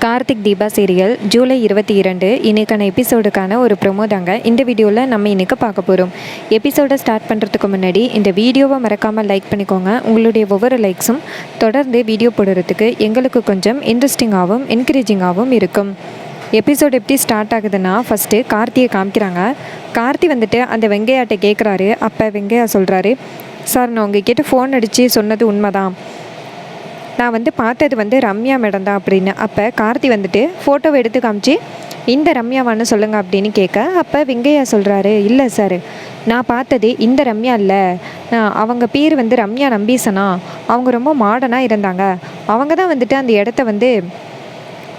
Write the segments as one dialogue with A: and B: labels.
A: Karthik Deepa serial July 22 இன்றைக்கான எபிசோடுக்கான ஒரு promo தாங்க இந்த வீடியோவில் நம்ம இன்றைக்கி பார்க்க போகிறோம். எபிசோடை ஸ்டார்ட் பண்ணுறதுக்கு முன்னாடி இந்த வீடியோவை மறக்காமல் லைக் பண்ணிக்கோங்க. உங்களுடைய ஒவ்வொரு லைக்ஸும் தொடர்ந்து வீடியோ போடுறதுக்கு எங்களுக்கு கொஞ்சம் இன்ட்ரெஸ்டிங்காகவும் என்கரேஜிங்காகவும் இருக்கும். எபிசோடு எப்படி ஸ்டார்ட் ஆகுதுன்னா, ஃபஸ்ட்டு கார்த்தியை காமிக்கிறாங்க. கார்த்தி வந்துட்டு அந்த வெங்கையாட்டை கேட்குறாரு. அப்போ வெங்கையா சொல்கிறாரு, சார் நான் உங்ககிட்ட ஃபோன் அடித்து சொன்னது உண்மைதான், நான் பார்த்தது ரம்யா மேடம் தான் அப்படின்னு. அப்போ கார்த்தி ஃபோட்டோவை எடுத்து காமிச்சு இந்த ரம்யாவான்னு சொல்லுங்கள் அப்படின்னு கேட்க, அப்போ வெங்கையா சொல்கிறாரு, இல்லை சார் நான் பார்த்தது இந்த ரம்யா இல்லை, அவங்க பேர் ரம்யா நம்பீசனா, அவங்க ரொம்ப மாடர்னாக இருந்தாங்க, அவங்க தான் அந்த இடத்த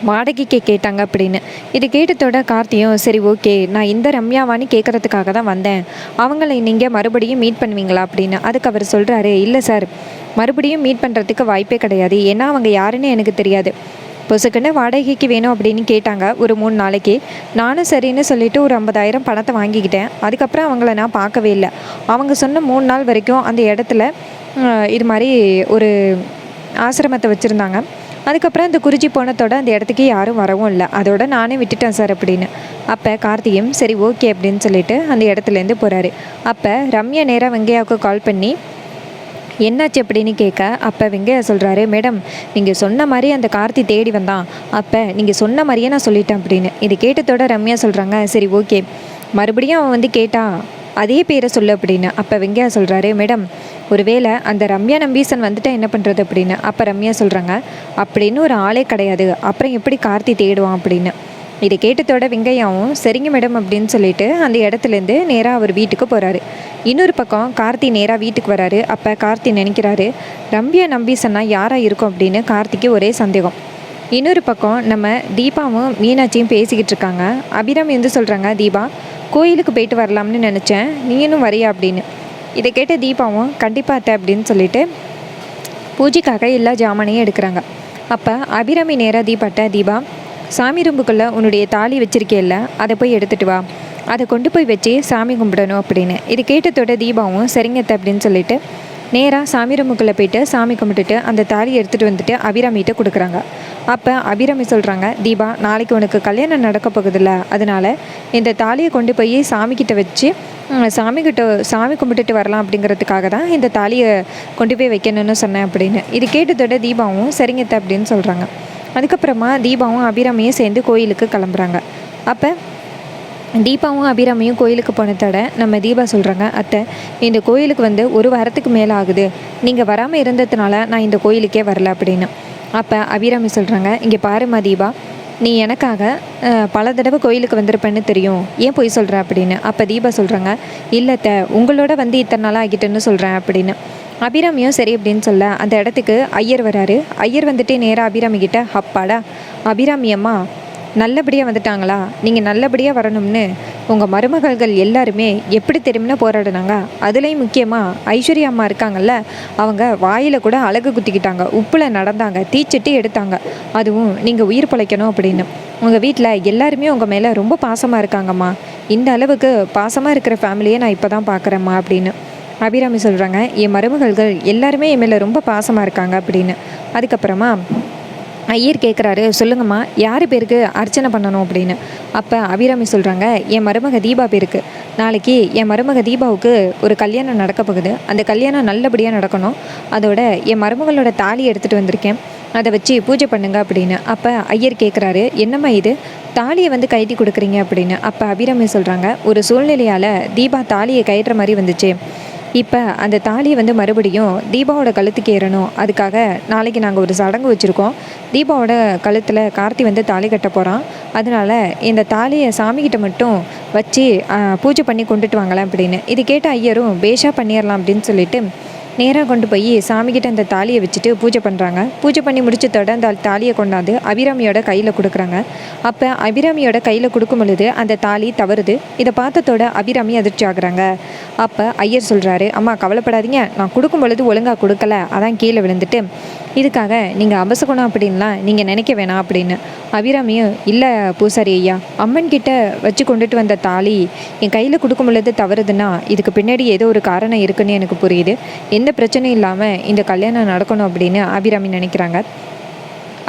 A: வாடகைக்கு கேட்டாங்க அப்படின்னு. இது கேட்டதோட கார்த்தியும் சரி ஓகே, நான் இந்த ரம்யாவான்னு கேட்குறதுக்காக தான் வந்தேன், அவங்கள நீங்கள் மறுபடியும் மீட் பண்ணுவீங்களா அப்படின்னு. அதுக்கு அவர் சொல்கிறாரு, இல்லை சார் மறுபடியும் மீட் பண்ணுறதுக்கு வாய்ப்பே கிடையாது, ஏன்னா அவங்க யாருன்னு எனக்கு தெரியாது, பொசுக்குன்னு வாடகைக்கு வேணும் அப்படின்னு கேட்டாங்க ஒரு 3 நாளைக்கு. நானும் சரின்னு சொல்லிவிட்டு ஒரு 50,000 பணத்தை வாங்கிக்கிட்டேன். அதுக்கப்புறம் அவங்கள நான் பார்க்கவே இல்லை. அவங்க சொன்ன 3 நாள் வரைக்கும் அந்த இடத்துல இது மாதிரி ஒரு ஆசிரமத்தை வச்சுருந்தாங்க. அதுக்கப்புறம் அந்த குறிச்சி போனதோட அந்த இடத்துக்கு யாரும் வரவும் இல்லை, அதோட நானே விட்டுட்டேன் சார் அப்படின்னு. அப்போ கார்த்தியும் சரி ஓகே அப்படின்னு சொல்லிட்டு அந்த இடத்துலேருந்து போகிறாரு. அப்போ ரம்யா நேராக வெங்கையாவுக்கு கால் பண்ணி என்னாச்சு அப்படின்னு கேட்க, அப்போ வெங்கையா சொல்கிறாரு, மேடம் நீங்கள் சொன்ன மாதிரி அந்த கார்த்தி தேடி வந்தான், அப்போ நீங்கள் சொன்ன மாதிரியே நான் சொல்லிட்டேன் அப்படின்னு. இது கேட்டதோட ரம்யா சொல்கிறாங்க, சரி ஓகே மறுபடியும் அவன் கேட்டான் அதே பேரை சொல்லு அப்படின்னு. அப்போ வெங்கையா சொல்கிறாரு, மேடம் ஒருவேளை அந்த ரம்யா நம்பீசன் வந்துட்டா என்ன பண்ணுறது அப்படின்னு. அப்போ ரம்யா சொல்கிறாங்க, அப்படின்னு ஒரு ஆளே கிடையாது, அப்புறம் எப்படி கார்த்தி தேடுவான் அப்படின்னு. இதை கேட்டதோட வெங்கையாவும் சரிங்க மேடம் அப்படின்னு சொல்லிட்டு அந்த இடத்துலேருந்து நேராக அவர் வீட்டுக்கு போகிறாரு. இன்னொரு பக்கம் கார்த்தி நேராக வீட்டுக்கு வராரு. அப்போ கார்த்தி நினைக்கிறாரு, ரம்யா நம்பீசன்னா யாராக இருக்கும் அப்படின்னு கார்த்திக்கு ஒரே சந்தேகம். இன்னொரு பக்கம் நம்ம தீபாவும் மீனாட்சியும் பேசிக்கிட்டு இருக்காங்க. அபிராமி சொல்கிறாங்க, தீபா கோயிலுக்கு போயிட்டு வரலாம்னு நினச்சேன், நீனும் வரியா அப்படின்னு. இதை கேட்ட தீபாவும் கண்டிப்பாக அத்தை அப்படின்னு சொல்லிட்டு பூஜைக்காக எல்லா ஜாமானையும் எடுக்கிறாங்க. அப்போ அபிராமி நேராக தீபாட்ட, தீபா சாமி ரூம்புக்குள்ளே உன்னுடைய தாலி வச்சிருக்கேல்ல, அதை போய் எடுத்துகிட்டு வா, அதை கொண்டு போய் வச்சு சாமி கும்பிடணும் அப்படின்னு. இது கேட்டதோட தீபாவும் சரிங்கத்தை அப்படின்னு சொல்லிட்டு நேராக சாமி ரூமுக்குள்ளே போயிட்டு சாமி கும்பிட்டுட்டு அந்த தாலியை எடுத்துகிட்டு வந்துட்டு அபிராமிகிட்ட கொடுக்குறாங்க. அப்போ அபிராமி சொல்கிறாங்க, தீபா நாளைக்கு உனக்கு கல்யாணம் நடக்க போகுதில்ல, அதனால் இந்த தாலியை கொண்டு போய் சாமிக்கிட்ட வச்சு சாமி கும்பிட்டுட்டு வரலாம் அப்படிங்கிறதுக்காக தான் இந்த தாலியை கொண்டு போய் வைக்கணும்னு சொன்னேன் அப்படின்னு. இது கேட்டதோட தீபாவும் சரிங்கத்தை அப்படின்னு சொல்கிறாங்க. அதுக்கப்புறமா தீபாவும் அபிராமியும் சேர்ந்து கோயிலுக்கு கிளம்புறாங்க. அப்போ தீபாவும் அபிராமியும் கோயிலுக்கு போனதோட நம்ம தீபா சொல்கிறாங்க, அத்தை இந்த கோயிலுக்கு 1 வாரத்துக்கு மேலே ஆகுது, நீங்கள் வராமல் இருந்ததுனால நான் இந்த கோயிலுக்கே வரல அப்படின்னு. அப்போ அபிராமி சொல்கிறாங்க, இங்கே பாருமா தீபா, நீ எனக்காக பல தடவை கோயிலுக்கு வந்திருப்பேன்னு தெரியும், ஏன் போய் சொல்கிற அப்படின்னு. அப்போ தீபா சொல்கிறாங்க, இல்லைத்த உங்களோட இத்தனை நாளாக ஆகிட்டுன்னு சொல்கிறேன் அப்படின்னு. அபிராமியும் சரி அப்படின்னு சொல்ல அந்த இடத்துக்கு ஐயர் வராரு. ஐயர் நேராக அபிராமி கிட்ட, அப்பாடா அபிராமி அம்மா நல்லபடியாக வந்துட்டாங்களா, நீங்கள் நல்லபடியாக வரணும்னு உங்கள் மருமகள்கள் எல்லாருமே எப்படி தெரியும்னா போராடினாங்க, அதுலேயும் முக்கியமாக ஐஸ்வர்யா அம்மா இருக்காங்கல்ல, அவங்க வாயில் கூட அழகு குத்திக்கிட்டாங்க, உப்பில் நடந்தாங்க, தீச்சட்டி எடுத்தாங்க, அதுவும் நீங்கள் உயிர் பிழைக்கணும் அப்படின்னு. உங்கள் வீட்டில் எல்லாருமே உங்கள் மேலே ரொம்ப பாசமாக இருக்காங்கம்மா, இந்த அளவுக்கு பாசமாக இருக்கிற ஃபேமிலியை நான் இப்போ தான் பார்க்குறேம்மா அப்படின்னு. அபிராமி சொல்கிறாங்க, என் மருமகள்கள் எல்லாருமே என் மேலே ரொம்ப பாசமாக இருக்காங்க அப்படின்னு. அதுக்கப்புறமா ஐயர் கேட்குறாரு, சொல்லுங்கம்மா யார் பேருக்கு அர்ச்சனை பண்ணணும் அப்படின்னு. அப்போ அபிராமி சொல்கிறாங்க, என் மருமக தீபா பேருக்கு, நாளைக்கு என் மருமக தீபாவுக்கு ஒரு கல்யாணம் நடக்க போகுது, அந்த கல்யாணம் நல்லபடியாக நடக்கணும், அதோட என் மருமகளோட தாலி எடுத்துகிட்டு வந்திருக்கேன், அதை வச்சு பூஜை பண்ணுங்க அப்படின்னு. அப்போ ஐயர் கேட்குறாரு, என்னம்மா இது தாலியை கழட்டி கொடுக்குறீங்க அப்படின்னு. அப்போ அபிராமி சொல்கிறாங்க, ஒரு சூழ்நிலையால் தீபா தாலியை கழட்டுற மாதிரி வந்துச்சு, இப்போ அந்த தாலியை மறுபடியும் தீபாவோட கழுத்துக்கு ஏறணும், அதுக்காக நாளைக்கு நாங்கள் ஒரு சடங்கு வச்சுருக்கோம், தீபாவோட கழுத்தில் கார்த்தி தாலி கட்ட போகிறான், அதனால் இந்த தாலியை சாமிக்கிட்ட மட்டும் வச்சு பூஜை பண்ணி கொண்டுட்டு வாங்கலாம் அப்படின்னு. இது கேட்ட ஐயரும் பேஷாக பண்ணிடலாம் அப்படின்னு சொல்லிட்டு நேராக கொண்டு போய் சாமிக்கிட்ட அந்த தாலியை வச்சுட்டு பூஜை பண்ணுறாங்க. பூஜை பண்ணி முடிச்சதோட அந்த தாலியை கொண்டாந்து அபிராமியோட கையில் கொடுக்குறாங்க. அப்போ அபிராமியோட கையில் கொடுக்கும் பொழுது அந்த தாலி தவறுது. இதை பார்த்ததோட அபிராமி அதிர்ச்சி ஆகுறாங்க. அப்போ ஐயர் சொல்கிறாரு, அம்மா கவலைப்படாதீங்க, நான் கொடுக்கும் பொழுது ஒழுங்காக கொடுக்கல, அதான் கீழே விழுந்துட்டு, இதுக்காக நீங்கள் அபசகுணம் அப்படின்லாம் நீங்கள் நினைக்க வேணாம் அப்படின்னு. அபிராமியும், இல்லை பூசாரி ஐயா, அம்மன் கிட்ட வச்சு கொண்டுட்டு வந்த தாலி என் கையில் கொடுக்கும் பொழுது தவறுதுன்னா இதுக்கு பின்னாடி ஏதோ ஒரு காரணம் இருக்குன்னு எனக்கு புரியுது, எந்த பிரச்சனையும் இல்லாமல் இந்த கல்யாணம் நடக்கணும் அப்படின்னு அபிராமி நினைக்கிறாங்க.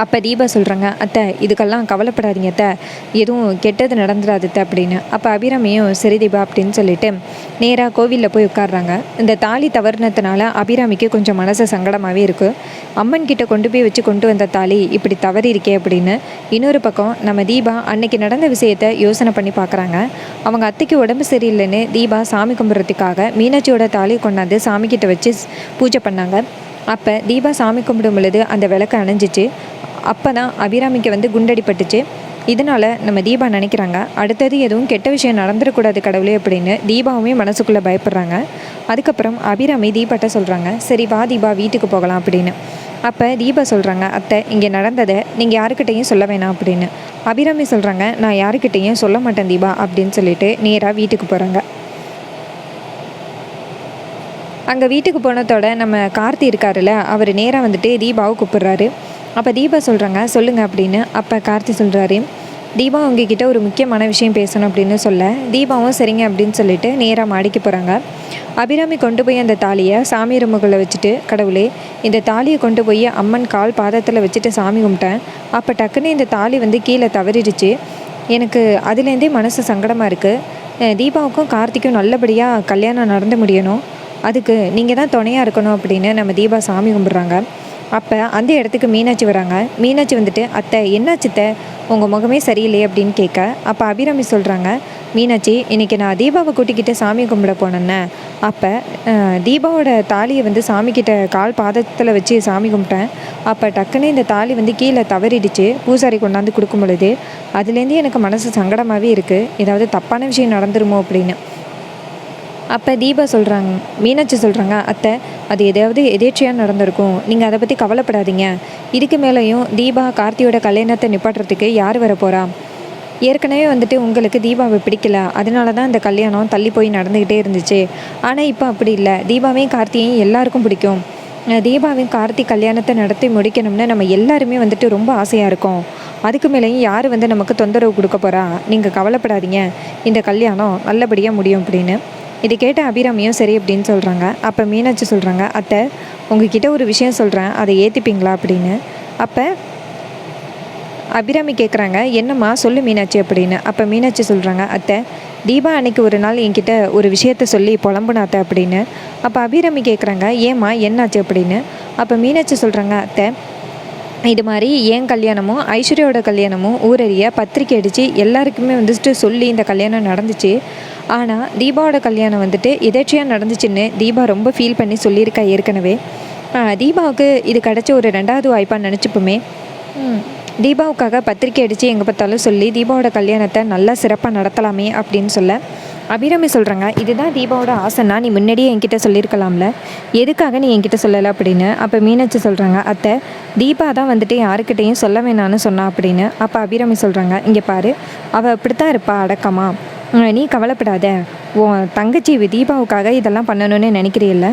A: அப்போ தீபா சொல்கிறாங்க, அத்தை இதுக்கெல்லாம் கவலைப்படாதீங்க அத்தை, எதுவும் கெட்டது நடந்துடாது அத்தை அப்படின்னு. அப்போ அபிராமியும் சரி தீபா அப்படின்னு சொல்லிட்டு நேராக கோவிலில் போய் உட்காடுறாங்க. இந்த தாலி தவறுனதுனால அபிராமிக்கு கொஞ்சம் மனசு சங்கடமாகவே இருக்குது. அம்மன் கிட்ட கொண்டு போய் வச்சு கொண்டு வந்த தாலி இப்படி தவறி இருக்கே அப்படின்னு. இன்னொரு பக்கம் நம்ம தீபா அன்னைக்கு நடந்த விஷயத்தை யோசனை பண்ணி பார்க்குறாங்க. அவங்க அத்தைக்கு உடம்பு சரியில்லைன்னு தீபா சாமி கும்பிட்றதுக்காக மீனாட்சியோட தாலி கொண்டாந்து சாமிக்கிட்ட வச்சு பூஜை பண்ணாங்க. அப்போ தீபா சாமி கும்பிடும் பொழுது அந்த விளக்கு அணைஞ்சிச்சு. அப்போ தான் அபிராமிக்கு வந்து குண்டடிப்பட்டுச்சு. இதனால் நம்ம தீபா நினைக்கிறாங்க, அடுத்தது எதுவும் கெட்ட விஷயம் நடந்துடக்கூடாது கடவுளே அப்படின்னு தீபாவுமே மனசுக்குள்ளே பயப்படுறாங்க. அதுக்கப்புறம் அபிராமி தீபாட்ட சொல்கிறாங்க, சரி வா தீபா வீட்டுக்கு போகலாம் அப்படின்னு. அப்போ தீபா சொல்கிறாங்க, அத்தை இங்கே நடந்ததை நீங்கள் யாருக்கிட்டையும் சொல்ல வேணாம் அப்படின்னு. அபிராமி சொல்கிறாங்க, நான் யாருக்கிட்டையும் சொல்ல மாட்டேன் தீபா அப்படின்னு சொல்லிட்டு நேராக வீட்டுக்கு போகிறாங்க. அங்கே வீட்டுக்கு போனதோட நம்ம கார்த்தி இருக்காருல்ல, அவர் நேராக வந்துட்டு தீபாவை கூப்பிட்றாரு. அப்போ தீபா சொல்கிறாங்க, சொல்லுங்கள் அப்படின்னு. அப்போ கார்த்தி சொல்கிறாரு, தீபா உங்ககிட்ட ஒரு முக்கியமான விஷயம் பேசணும் அப்படின்னு சொல்ல தீபாவும் சரிங்க அப்படின்னு சொல்லிட்டு நேராக மாடிக்கு போகிறாங்க. அபிராமி கொண்டு போய் அந்த தாலியை சாமி ரூமுக்குள்ளே வச்சுட்டு, கடவுளே இந்த தாலியை கொண்டு போய் அம்மன் கால் பாதத்தில் வச்சுட்டு சாமி கும்பிட்டேன். அப்போ டக்குன்னு இந்த தாலி வந்து கீழே தவறிடுச்சு. எனக்கு அதுலேருந்தே மனசு சங்கடமாக இருக்குது. தீபாவுக்கும் கார்த்திக்கும் நல்லபடியாக கல்யாணம் நடந்து முடியணும், அதுக்கு நீங்கள் தான் துணையாக இருக்கணும் அப்படின்னு நம்ம தீபா சாமி கும்பிட்றாங்க. அப்போ அந்த இடத்துக்கு மீனாட்சி வராங்க. மீனாட்சி வந்துட்டு, அத்தை என்னாச்சுத்த, உங்கள் முகமே சரியில்லையே அப்படின்னு கேட்க, அப்போ அபிராமி சொல்கிறாங்க, மீனாட்சி இன்றைக்கி நான் தீபாவை கூட்டிக்கிட்டு சாமி கும்பிட போனேன்னே, அப்போ தீபாவோட தாலியை வந்து சாமிக்கிட்ட கால் பாதத்தில் வச்சு சாமி கும்பிட்டேன். அப்போ டக்குன்னு இந்த தாலி வந்து கீழே தவறிடுச்சு. பூசாரி கொண்டாந்து கொடுக்கும் பொழுது அதுலேருந்து எனக்கு மனசு சங்கடமாகவே இருக்குது, ஏதாவது தப்பான விஷயம் நடந்துருமோ அப்படின்னு. அப்போ தீபா சொல்கிறாங்க, மீனாட்சி சொல்கிறாங்க, அத்தை அது எதாவது எதேர்ச்சியாக நடந்திருக்கும், நீங்கள் அதை பற்றி கவலைப்படாதீங்க. இதுக்கு மேலேயும் தீபா கார்த்தியோட கல்யாணத்தை நிப்பாட்டுறதுக்கு யார் வர போகிறா? ஏற்கனவே வந்துட்டு உங்களுக்கு தீபாவை பிடிக்கல, அதனால தான் இந்த கல்யாணம் தள்ளி போய் நடந்துக்கிட்டே இருந்துச்சு. ஆனால் இப்போ அப்படி இல்லை, தீபாவையும் கார்த்தியையும் எல்லாருக்கும் பிடிக்கும். தீபாவையும் கார்த்தி கல்யாணத்தை நடத்தி முடிக்கணும்னு நம்ம எல்லாருமே வந்துட்டு ரொம்ப ஆசையாக இருக்கோம். அதுக்கு மேலேயும் யார் வந்து நமக்கு தொந்தரவு கொடுக்க போகிறா? நீங்கள் கவலைப்படாதீங்க, இந்த கல்யாணம் நல்லபடியாக முடியும் அப்படின்னு. இதை கேட்ட அபிராமியும் சரி அப்படின்னு சொல்கிறாங்க. அப்போ மீனாட்சி சொல்கிறாங்க, அத்தை உங்ககிட்ட ஒரு விஷயம் சொல்கிறேன், அதை ஏற்றுப்பீங்களா அப்படின்னு. அப்போ அபிராமி கேட்குறாங்க, என்னம்மா சொல்லு மீனாட்சி அப்படின்னு. அப்போ மீனாட்சி சொல்கிறாங்க, அத்தை தீபா அன்னைக்கு ஒரு நாள் என்கிட்ட ஒரு விஷயத்த சொல்லி புலம்புனாத்த அப்படின்னு. அப்போ அபிராமி கேட்குறாங்க, ஏம்மா என்னாச்சு அப்படின்னு. அப்போ மீனாட்சி சொல்கிறாங்க, அத்தை இது மாதிரி என் கல்யாணமும் ஐஸ்வர்யாவோட கல்யாணமும் ஊரறிய பத்திரிக்கை அடித்து எல்லாருக்குமே வந்துட்டு சொல்லி இந்த கல்யாணம் நடந்துச்சு. ஆனால் தீபாவோட கல்யாணம் வந்துட்டு எதேர்ச்சியாக நடந்துச்சுன்னு தீபா ரொம்ப ஃபீல் பண்ணி சொல்லியிருக்கா ஏற்கனவே. தீபாவுக்கு இது கிடச்ச ஒரு 2வது வாய்ப்பாக நினச்சிப்போமே. தீபாவுக்காக பத்திரிக்கை அடித்து எங்கே பார்த்தாலும் சொல்லி தீபாவோட கல்யாணத்தை நல்லா சிறப்பாக நடத்தலாமே அப்படின்னு சொல்ல அபிராமி சொல்கிறாங்க, இதுதான் தீபாவோட ஆசைன்னா நீ முன்னாடியே என்கிட்ட சொல்லியிருக்கலாம்ல, எதுக்காக நீ என்கிட்ட சொல்லலை அப்படின்னு. அப்போ மீனாட்சி சொல்கிறாங்க, அத்தை தீபா தான் வந்துட்டு யாருக்கிட்டையும் சொல்ல வேணான்னு சொன்னா அப்படின்னு. அப்போ அபிராமி சொல்கிறாங்க, இங்கே பாரு அவள் இப்படித்தான் இருப்பா அடக்கமா, நீ கவலைப்படாத, உன் தங்கச்சி தீபாவுக்காக இதெல்லாம் பண்ணணும்னு நினைக்கிறீல்ல,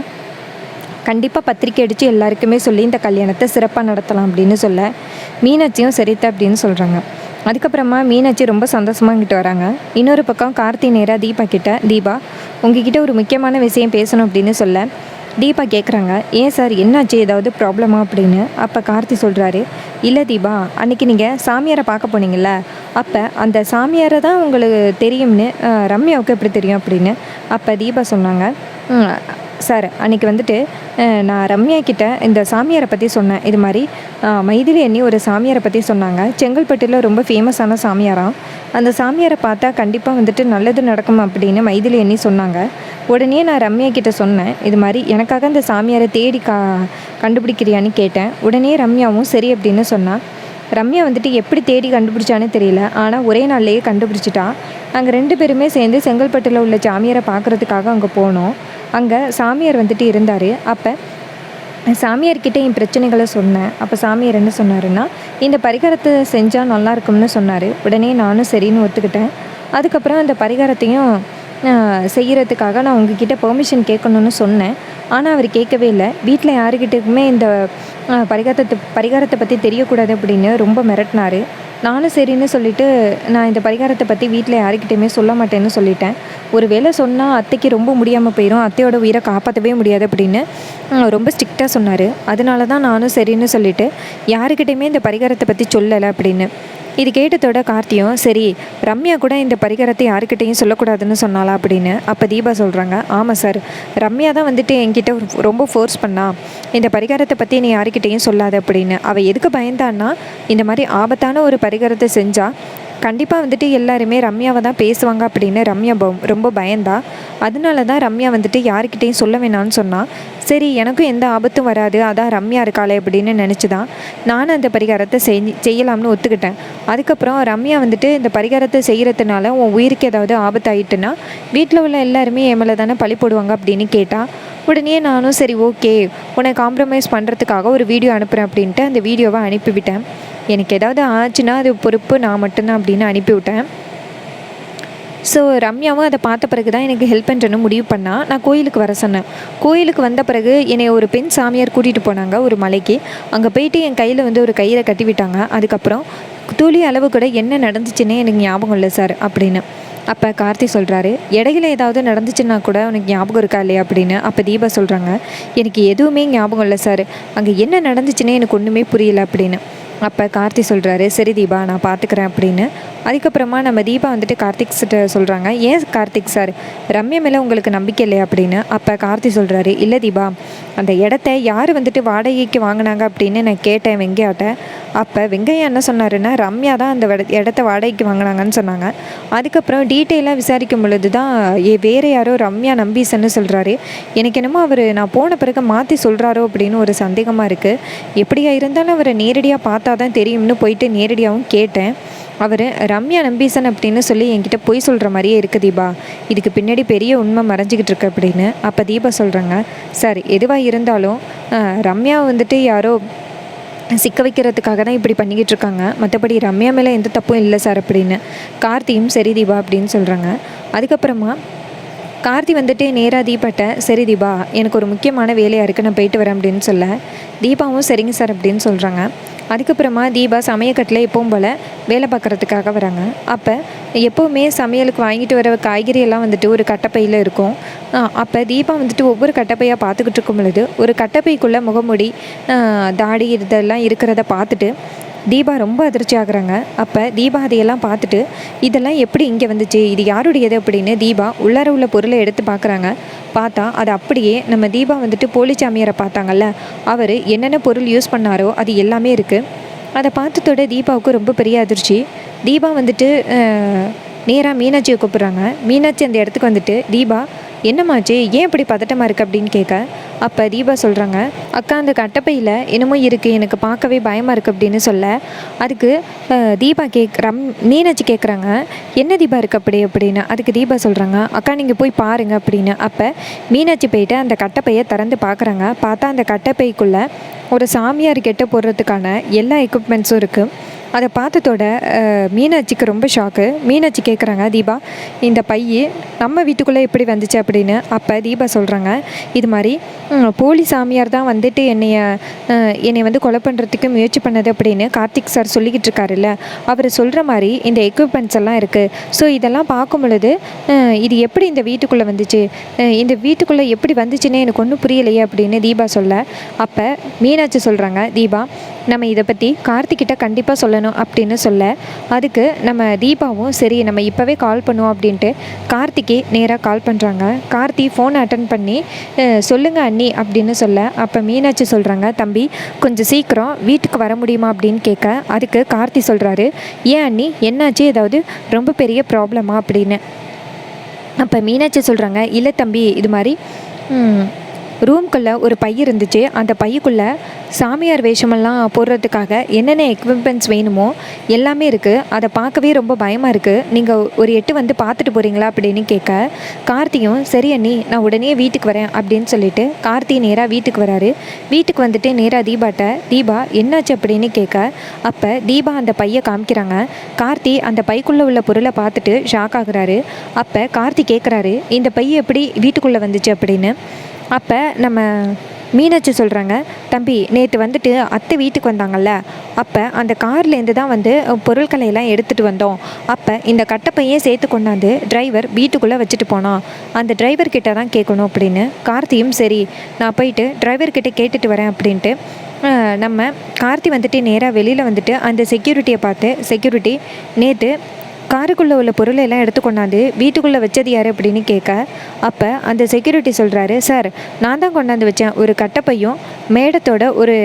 A: கண்டிப்பாக பத்திரிக்கை அடித்து எல்லாருக்குமே சொல்லி இந்த கல்யாணத்தை சிறப்பாக நடத்தலாம் அப்படின்னு சொல்ல மீனாட்சியும் சரித்த அப்படின்னு சொல்கிறாங்க. அதுக்கப்புறமா மீனாட்சி ரொம்ப சந்தோஷமாக இங்கிட்டு வராங்க. இன்னொரு பக்கம் கார்த்தி நேராக தீபா கிட்ட, தீபா உங்ககிட்ட ஒரு முக்கியமான விஷயம் பேசணும் அப்படின்னு சொல்ல தீபா கேட்குறாங்க, ஏன் சார் என்னாச்சு, ஏதாவது ப்ராப்ளமா அப்படின்னு. அப்போ கார்த்தி சொல்கிறாரு, இல்லை தீபா அன்றைக்கி நீங்கள் சாமியாரை பார்க்க போனீங்கள்ல, அப்போ அந்த சாமியாரை தான் உங்களுக்கு தெரியும்னு ரம்யாவுக்கு எப்படி தெரியும் அப்படின்னு. அப்போ தீபா சொன்னாங்க, சார் அன்றைக்கி வந்துட்டு நான் ரம்யா கிட்ட இந்த சாமியாரை பற்றி சொன்னேன். இது மாதிரி மைதிலி அண்ணி ஒரு சாமியாரை பற்றி சொன்னாங்க, செங்கல்பட்டில் ரொம்ப ஃபேமஸான சாமியாராம். அந்த சாமியாரை பார்த்தா கண்டிப்பாக வந்துட்டு நல்லது நடக்கும் அப்படின்னு மைதிலி அண்ணி சொன்னாங்க. உடனே நான் ரம்யா கிட்ட சொன்னேன், இது மாதிரி எனக்காக அந்த சாமியாரை தேடி கண்டுபிடிக்கிறியான்னு கேட்டேன். உடனே ரம்யாவும் சரி அப்படின்னு சொன்னான். ரம்யா வந்துட்டு எப்படி தேடி கண்டுபிடிச்சான்னு தெரியல, ஆனால் ஒரே நாள்லேயே கண்டுபிடிச்சிட்டா. நாங்கள் 2 பேருமே சேர்ந்து செங்கல்பட்டில் உள்ள சாமியாரை பார்க்குறதுக்காக அங்கே போனோம். அங்கே சாமியார் வந்துட்டு இருந்தார். அப்போ சாமியார்கிட்ட என் பிரச்சனைகளை சொன்னேன். அப்போ சாமியார் என்ன சொன்னாருன்னா, இந்த பரிகாரத்தை செஞ்சால் நல்லா இருக்கும்னு சொன்னார். உடனே நானும் சரின்னு ஒத்துக்கிட்டேன். அதுக்கப்புறம் அந்த பரிகாரத்தையும் செய்கிறதுக்காக நான் உங்ககிட்ட பெர்மிஷன் கேட்கணுன்னு சொன்னேன். ஆனால் அவர் கேட்கவே இல்லை. வீட்டில் யாருக்கிட்டக்குமே இந்த பரிகாரத்தை பற்றி தெரியக்கூடாது அப்படின்னு ரொம்ப மிரட்டினார். நானும் சரின்னு சொல்லிவிட்டு நான் இந்த பரிகாரத்தை பற்றி வீட்டில் யாருக்கிட்டையுமே சொல்ல மாட்டேன்னு சொல்லிட்டேன். ஒரு வேளை சொன்னால் அத்தைக்கு ரொம்ப முடியாமல் போயிடும், அத்தையோட உயிரை காப்பாற்றவே முடியாது அப்படின்னு ரொம்ப ஸ்ட்ரிக்டாக சொன்னார். அதனால தான் நானும் சரின்னு சொல்லிவிட்டு யாருக்கிட்டையுமே இந்த பரிகாரத்தை பற்றி சொல்லலை அப்படின்னு. இது கேட்டதோட கார்த்தியும் சரி ரம்யா கூட இந்த பரிகாரத்தை யாருக்கிட்டையும் சொல்லக்கூடாதுன்னு சொன்னாலா அப்படின்னு. அப்போ தீபா சொல்கிறாங்க, ஆமாம் சார், ரம்யா தான் வந்துட்டு என்கிட்ட ரொம்ப ஃபோர்ஸ் பண்ணா இந்த பரிகாரத்தை பற்றி நீ யாருக்கிட்டையும் சொல்லாத அப்படின்னு. அவள் எதுக்கு பயந்தான்னா இந்த மாதிரி ஆபத்தான ஒரு பரிகாரத்தை செஞ்சால் கண்டிப்பாக வந்துட்டு எல்லாருமே ரம்யாவை தான் பேசுவாங்க அப்படின்னு ரம்யா ரொம்ப பயந்தா. அதனால தான் ரம்யா வந்துட்டு யாருக்கிட்டையும் சொல்ல வேணான்னு சொன்னால். சரி எனக்கும் எந்த ஆபத்தும் வராது, அதான் ரம்யா இருக்காளே அப்படின்னு நினச்சி தான் நானும் அந்த பரிகாரத்தை செய்யலாம்னு ஒத்துக்கிட்டேன். அதுக்கப்புறம் ரம்யா வந்துட்டு இந்த பரிகாரத்தை செய்கிறதுனால உன் உயிருக்கு ஏதாவது ஆபத்தாயிட்டுன்னா வீட்டில் உள்ள எல்லாருமே என் மேலே தானே பழி போடுவாங்க அப்படின்னு கேட்டால். உடனே நானும் சரி ஓகே உன்னை காம்ப்ரமைஸ் பண்ணுறதுக்காக ஒரு வீடியோ அனுப்புகிறேன் அப்படின்ட்டு அந்த வீடியோவை அனுப்பிவிட்டேன். எனக்கு ஏதாவது ஆச்சுன்னா அது பொறுப்பு நான் மட்டும்தான் அப்படின்னு அனுப்பிவிட்டேன். ஸோ ரம்யாவும் அதை பார்த்த பிறகு தான் எனக்கு ஹெல்ப் பண்ணுறேன்னு முடிவு பண்ணால் நான் கோயிலுக்கு வர சொன்னேன். கோயிலுக்கு வந்த பிறகு என்னை ஒரு பெண் சாமியார் கூட்டிகிட்டு போனாங்க ஒரு மலைக்கு. அங்கே போயிட்டு என் கையில் வந்து ஒரு கயிறை கட்டி விட்டாங்க. அதுக்கப்புறம் துளி அளவு கூட என்ன நடந்துச்சுன்னே எனக்கு ஞாபகம் இல்லை சார் அப்படின்னு. அப்போ கார்த்தி சொல்கிறாரு, இடையில ஏதாவது நடந்துச்சுன்னா கூட உனக்கு ஞாபகம் இருக்கா இல்லையா அப்படின்னு. அப்போ தீபா சொல்கிறாங்க, எனக்கு எதுவுமே ஞாபகம் இல்லை சார், அங்கே என்ன நடந்துச்சுன்னே எனக்கு ஒன்றுமே புரியல அப்படின்னு. அப்போ கார்த்தி சொல்கிறாரு, சரி தீபா நான் பார்த்துக்கிறேன் அப்படின்னு. அதுக்கப்புறமா நம்ம தீபா வந்துட்டு கார்த்திக் கிட்ட சொல்கிறாங்க, ஏன் கார்த்திக் சார் ரம்யா மேலே உங்களுக்கு நம்பிக்கை இல்லையா அப்படின்னு. அப்போ கார்த்தி சொல்கிறாரு, இல்லை தீபா அந்த இடத்த யார் வந்துட்டு வாடகைக்கு வாங்கினாங்க அப்படின்னு நான் கேட்டேன் வெங்கையாட்ட. அப்போ வெங்கையா என்ன சொன்னாருன்னா ரம்யா தான் அந்த இடத்த வாடகைக்கு வாங்கினாங்கன்னு சொன்னாங்க. அதுக்கப்புறம் டீட்டெயிலாக விசாரிக்கும் பொழுது தான் வேறு யாரோ ரம்யா நம்பீசன்னு சொல்கிறாரு. எனக்கு என்னமோ அவர் நான் போன பிறகு மாற்றி சொல்கிறாரோ அப்படின்னு ஒரு சந்தேகமாக இருக்குது. எப்படியா இருந்தாலும் அவரை நேரடியாக பார்த்தா தான் தெரியும்னு போயிட்டு நேரடியாகவும் கேட்டேன். அவர் ரம்யா நம்பீசன் அப்படின்னு சொல்லி என்கிட்ட பொய் சொல்கிற மாதிரியே இருக்குது தீபா, இதுக்கு பின்னாடி பெரிய உண்மை மறைஞ்சிக்கிட்டு இருக்கு அப்படின்னு. அப்போ தீபா சொல்கிறாங்க, சார் எதுவாக இருந்தாலும் ரம்யா வந்துட்டு யாரோ சிக்க வைக்கிறதுக்காக தான் இப்படி பண்ணிக்கிட்டு இருக்காங்க, மற்றபடி ரம்யா மேலே எந்த தப்பும் இல்லை சார் அப்படின்னு. கார்த்தியும் சரி தீபா அப்படின்னு சொல்கிறாங்க. அதுக்கப்புறமா கார்த்தி வந்துட்டு நேராக தீபாட்ட, சரி தீபா எனக்கு ஒரு முக்கியமான வேலையாக இருக்குது நான் போயிட்டு வரேன் அப்படின்னு சொல்ல. தீபாவும் சரிங்க சார் அப்படின்னு சொல்கிறாங்க. அதுக்கப்புறமா தீபா சமையக்கட்டில் எப்பவும் போல் வேலை பார்க்குறதுக்காக வராங்க. அப்போ எப்போவுமே சமையலுக்கு வாங்கிட்டு வர காய்கறியெல்லாம் வந்துட்டு ஒரு கட்டப்பையில் இருக்கும். அப்போ தீபா வந்துட்டு ஒவ்வொரு கட்டப்பையாக பார்த்துக்கிட்டு இருக்கும் பொழுது ஒரு கட்டப்பைக்குள்ளே முகமுடி தாடி இதெல்லாம் இருக்கிறத பார்த்துட்டு தீபா ரொம்ப அதிர்ச்சி ஆகுறாங்க. அப்போ தீபா அதையெல்லாம் பார்த்துட்டு இதெல்லாம் எப்படி இங்கே வந்துச்சு, இது யாருடையது அப்படின்னு தீபா உள்ளார உள்ள பொருளை எடுத்து பார்க்குறாங்க. பார்த்தா அது அப்படியே நம்ம தீபா வந்துட்டு போலிச்சாமியாரை பார்த்தாங்கல்ல, அவர் என்னென்ன பொருள் யூஸ் பண்ணாரோ அது எல்லாமே இருக்குது. அதை பார்த்ததோட தீபாவுக்கு ரொம்ப பெரிய அதிர்ச்சி. தீபா வந்துட்டு நேராக மீனாட்சியை கூப்பிட்றாங்க. மீனாட்சி அந்த இடத்துக்கு வந்துட்டு, தீபா என்னம்மாச்சு, ஏன் இப்படி பதட்டமாக இருக்குது அப்படின்னு கேட்க. அப்போ தீபா சொல்கிறாங்க, அக்கா அந்த கட்டப்பையில் என்னமோ இருக்குது, எனக்கு பார்க்கவே பயமாக இருக்குது அப்படின்னு சொல்ல. அதுக்கு தீபா மீனாட்சி கேட்குறாங்க, என்ன தீபா இருக்குது அப்படி அப்படின்னு. அதுக்கு தீபா சொல்கிறாங்க, அக்கா நீங்கள் போய் பாருங்கள் அப்படின்னு. அப்போ மீனாட்சி போயிட்டு அந்த கட்டப்பையை திறந்து பார்க்குறாங்க. பார்த்தா அந்த கட்டப்பைக்குள்ளே ஒரு சாமியார் கெட்ட போடுறதுக்கான எல்லா எக்யூப்மெண்ட்ஸும் இருக்குது. அதை பார்த்ததோட மீனாட்சிக்கு ரொம்ப ஷாக்கு. மீனாட்சி கேட்குறாங்க, தீபா இந்த பைய நம்ம வீட்டுக்குள்ளே எப்படி வந்துச்சு அப்படின்னு. அப்போ தீபா சொல்கிறாங்க, இது மாதிரி போலி சாமியார் தான் வந்துட்டு என்னை வந்து கொலை பண்ணுறதுக்கு முயற்சி பண்ணது அப்படின்னு கார்த்திக் சார் சொல்லிக்கிட்டு இருக்காருல்ல, அவர் சொல்கிற மாதிரி இந்த எக்யூப்மெண்ட்ஸ் எல்லாம் இருக்குது. ஸோ இதெல்லாம் பார்க்கும் பொழுது இது எப்படி இந்த வீட்டுக்குள்ளே வந்துச்சு, இந்த வீட்டுக்குள்ளே எப்படி வந்துச்சுன்னே எனக்கு ஒன்றும் புரியலையே அப்படின்னு தீபா சொல்ல. அப்போ மீனாட்சி சொல்கிறாங்க, தீபா நம்ம இதை பற்றி கார்த்திக்கிட்ட கண்டிப்பாக சொல்லணும் அப்படின்னு சொல்ல. அதுக்கு நம்ம தீபாவும் சரி நம்ம இப்போவே கால் பண்ணுவோம் அப்படின்ட்டு கார்த்திக்கே நேராக கால் பண்ணுறாங்க. கார்த்தி ஃபோனை அட்டன் பண்ணி சொல்லுங்கள் அண்ணி அப்படின்னு சொல்ல. அப்போ மீனாட்சி சொல்கிறாங்க, தம்பி கொஞ்சம் சீக்கிரம் வீட்டுக்கு வர முடியுமா அப்படின்னு கேட்க. அதுக்கு கார்த்தி சொல்கிறாரு, ஏன் அண்ணி என்னாச்சு, ஏதாவது ரொம்ப பெரிய ப்ராப்ளமா அப்படின்னு. அப்போ மீனாட்சி சொல்கிறாங்க, இல்லை தம்பி இது மாதிரி ரூம்குள்ளே ஒரு பை இருந்துச்சு, அந்த பையுக்குள்ளே சாமியார் வேஷமெல்லாம் போடுறதுக்காக என்னென்ன எக்யூப்மெண்ட்ஸ் வேணுமோ எல்லாமே இருக்குது, அதை பார்க்கவே ரொம்ப பயமாக இருக்குது, நீங்கள் ஒரு எட்டு வந்து பார்த்துட்டு போகிறீங்களா அப்படின்னு கேட்க. கார்த்தியும் சரி அண்ணி நான் உடனே வீட்டுக்கு வரேன் அப்படின்னு சொல்லிட்டு கார்த்தி நேராக வீட்டுக்கு வராரு. வீட்டுக்கு வந்துட்டு நேராக தீபாட்ட, தீபா என்னாச்சு அப்படின்னு கேட்க. அப்போ தீபா அந்த பையை காமிக்கிறாங்க. கார்த்தி அந்த பைக்குள்ளே உள்ள பொருளை பார்த்துட்டு ஷாக் ஆகுறாரு. அப்போ கார்த்தி கேட்குறாரு, இந்த பை எப்படி வீட்டுக்குள்ளே வந்துச்சு அப்படின்னு. அப்போ நம்ம மீனாட்சி சொல்கிறாங்க, தம்பி நேற்று வந்துட்டு அத்தை வீட்டுக்கு வந்தாங்கல்ல, அப்போ அந்த கார்லேருந்து தான் வந்து பொருட்களை எல்லாம் எடுத்துகிட்டு வந்தோம். அப்போ இந்த கட்டப்பையே சேர்த்து கொண்டாந்து டிரைவர் வீட்டுக்குள்ளே வச்சுட்டு போனோம். அந்த டிரைவர்கிட்ட தான் கேட்கணும் அப்படின்னு. கார்த்தியும் சரி நான் போயிட்டு டிரைவர்கிட்ட கேட்டுட்டு வரேன் அப்படின்ட்டு நம்ம கார்த்தி வந்துட்டு நேராக வெளியில் வந்துட்டு அந்த செக்யூரிட்டியை பார்த்து, செக்யூரிட்டி நேற்று காருக்குள்ளே உள்ள பொருளை எல்லாம் எடுத்து கொண்டாந்து வீட்டுக்குள்ளே வச்சது யார் அப்படின்னு கேட்க, அப்போ அந்த செக்யூரிட்டி சொல்கிறாரு, சார் நான் தான் கொண்டாந்து வச்சேன். ஒரு கட்டப்பையும் மேடத்தோட ஒரு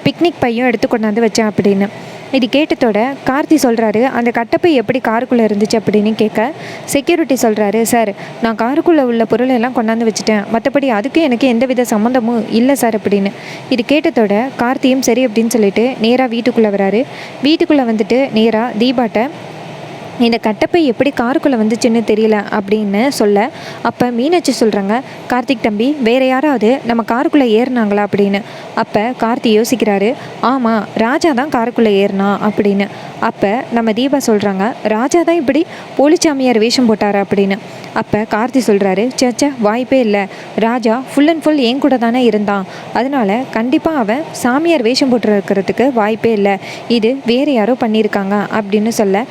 A: பிக்னிக் பையும் எடுத்து கொண்டாந்து வச்சேன் அப்படின்னு. இது கேட்டதோட கார்த்தி சொல்கிறாரு, அந்த கட்டப்பை எப்படி காருக்குள்ளே இருந்துச்சு அப்படின்னு கேட்க, செக்யூரிட்டி சொல்கிறாரு, சார் நான் காருக்குள்ளே உள்ள பொருளை எல்லாம் கொண்டாந்து வச்சுட்டேன், மற்றபடி அதுக்கு எனக்கு எந்த வித சம்மந்தமும் இல்லை சார் அப்படின்னு. இது கேட்டதோட கார்த்தியும் சரி அப்படின்னு சொல்லிட்டு நேராக வீட்டுக்குள்ளே வராரு. வீட்டுக்குள்ளே வந்துட்டு நேராக தீபாட்ட இந்த கட்டப்பை எப்படி காருக்குள்ளே வந்துச்சுன்னு தெரியல அப்படின்னு சொல்ல, அப்போ மீனாட்சி சொல்கிறாங்க, கார்த்திக் தம்பி வேறு யாராவது நம்ம காருக்குள்ளே ஏறினாங்களா அப்படின்னு. அப்போ கார்த்தி யோசிக்கிறாரு, ஆமாம் ராஜா தான் காருக்குள்ளே ஏறினா அப்படின்னு. அப்போ நம்ம தீபா சொல்கிறாங்க, ராஜா தான் இப்படி போலிச்சாமியார் வேஷம் போட்டாரா அப்படின்னு. அப்போ கார்த்தி சொல்கிறாரு, சேச்சா வாய்ப்பே இல்லை, ராஜா ஃபுல் அண்ட் ஃபுல் என் கூட தானே இருந்தான், அதனால் கண்டிப்பாக அவன் சாமியார் வேஷம் போட்டுருக்கிறதுக்கு வாய்ப்பே இல்லை, இது வேறு யாரோ பண்ணியிருக்காங்க அப்படின்னு சொல்ல,